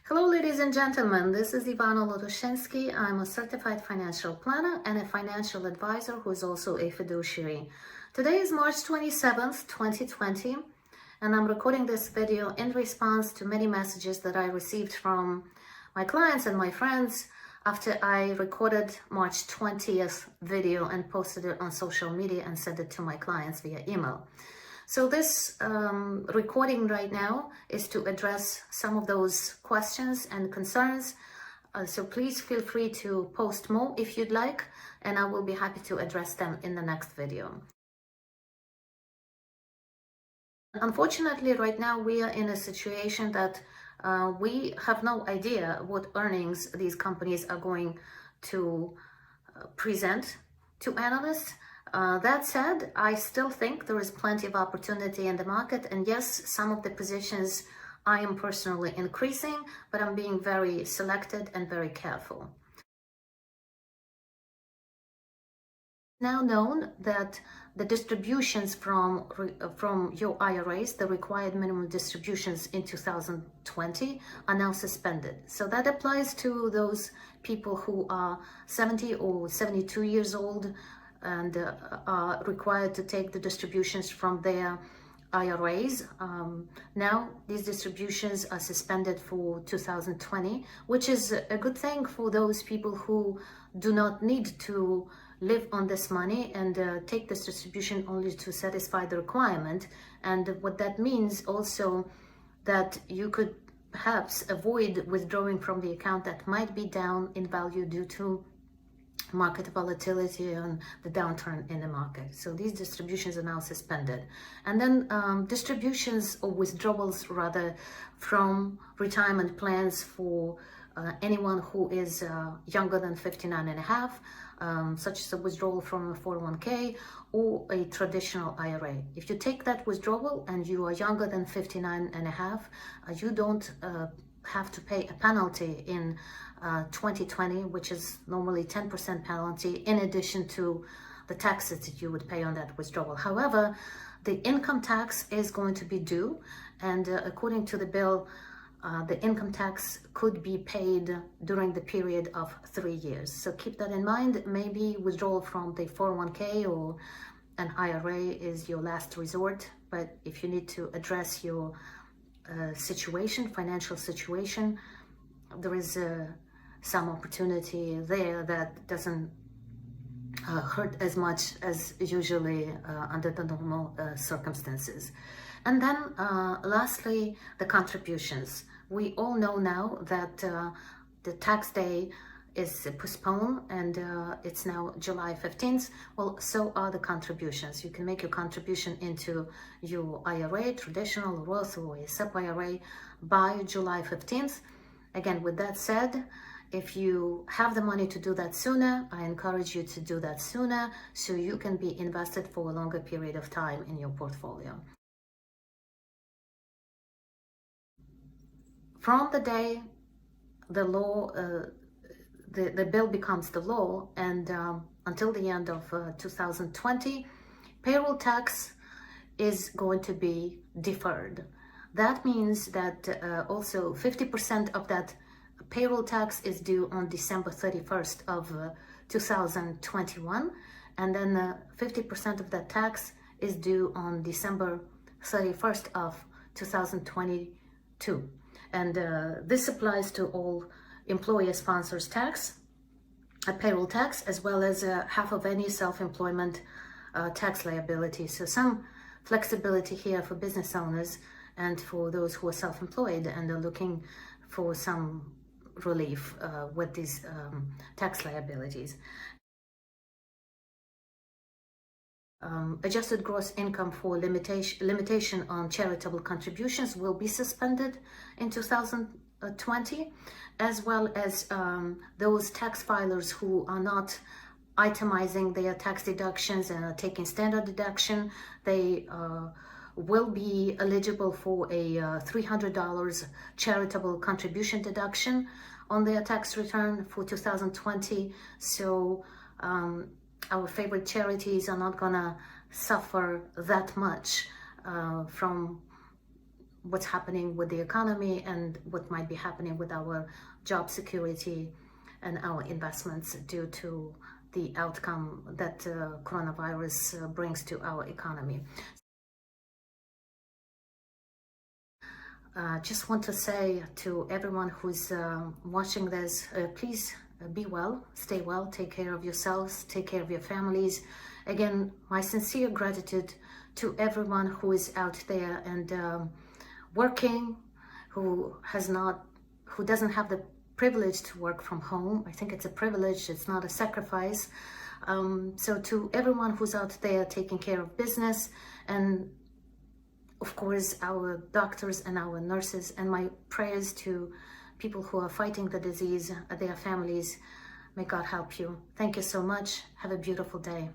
Hello, ladies and gentlemen. This is Ivana Lotoshynski. I'm a certified financial planner and a financial advisor who is also a fiduciary. Today is March 27th, 2020, and I'm recording this video in response to many messages that I received from my clients and my friends after I recorded March 20th video and posted it on social media and sent it to my clients via email. So this recording right now is to address some of those questions and concerns. So please feel free to post more if you'd like, and I will be happy to address them in the next video. Unfortunately, right now we are in a situation that we have no idea what earnings these companies are going to present to analysts. That said, I still think there is plenty of opportunity in the market, and yes, some of the positions I am personally increasing, but I'm being very selected and very careful. Now known that the distributions from your IRAs, the required minimum distributions in 2020, are now suspended. So that applies to those people who are 70 or 72 years old and are required to take the distributions from their IRAs. Now these distributions are suspended for 2020, which is a good thing for those people who do not need to live on this money and take this distribution only to satisfy the requirement. And what that means also that you could perhaps avoid withdrawing from the account that might be down in value due to market volatility and the downturn in the market. So these distributions are now suspended. And then distributions or withdrawals rather from retirement plans for anyone who is younger than 59 and a half, such as a withdrawal from a 401k or a traditional IRA. If you take that withdrawal and you are younger than 59 and a half, you don't have to pay a penalty in 2020, which is normally 10% penalty in addition to the taxes that you would pay on that withdrawal. However, the income tax is going to be due, and according to the bill, the income tax could be paid during the period of 3 years. So keep that in mind. Maybe withdrawal from the 401k or an IRA is your last resort, but if you need to address your financial situation, there is some opportunity there that doesn't hurt as much as usually under the normal circumstances. And then lastly, the contributions. We all know now that the tax day is postponed and it's now July 15th. Well, so are the contributions. You can make your contribution into your IRA, traditional, Roth, or a SEP IRA by July 15th. Again, with that said, if you have the money to do that sooner, I encourage you to do that sooner so you can be invested for a longer period of time in your portfolio. From the day the law, the bill becomes the law, and until the end of 2020, payroll tax is going to be deferred. That means that also 50% of that payroll tax is due on December 31st of 2021, and then 50% of that tax is due on December 31st of 2022. And this applies to all employer sponsors tax, payroll tax, as well as half of any self-employment tax liability. So some flexibility here for business owners and for those who are self-employed and are looking for some relief with these tax liabilities. Adjusted gross income for limitation on charitable contributions will be suspended in 2020, as well as those tax filers who are not itemizing their tax deductions and are taking standard deduction. They will be eligible for a $300 charitable contribution deduction on their tax return for 2020. So our favorite charities are not gonna suffer that much from what's happening with the economy and what might be happening with our job security and our investments due to the outcome that coronavirus brings to our economy. Just want to say to everyone who's watching this, please be well, stay well, take care of yourselves, take care of your families. Again, my sincere gratitude to everyone who is out there and working, who doesn't have the privilege to work from home. I think it's a privilege, it's not a sacrifice. So to everyone who's out there taking care of business, and of course our doctors and our nurses, and my prayers to people who are fighting the disease, their families. May God help you. Thank you so much. Have a beautiful day.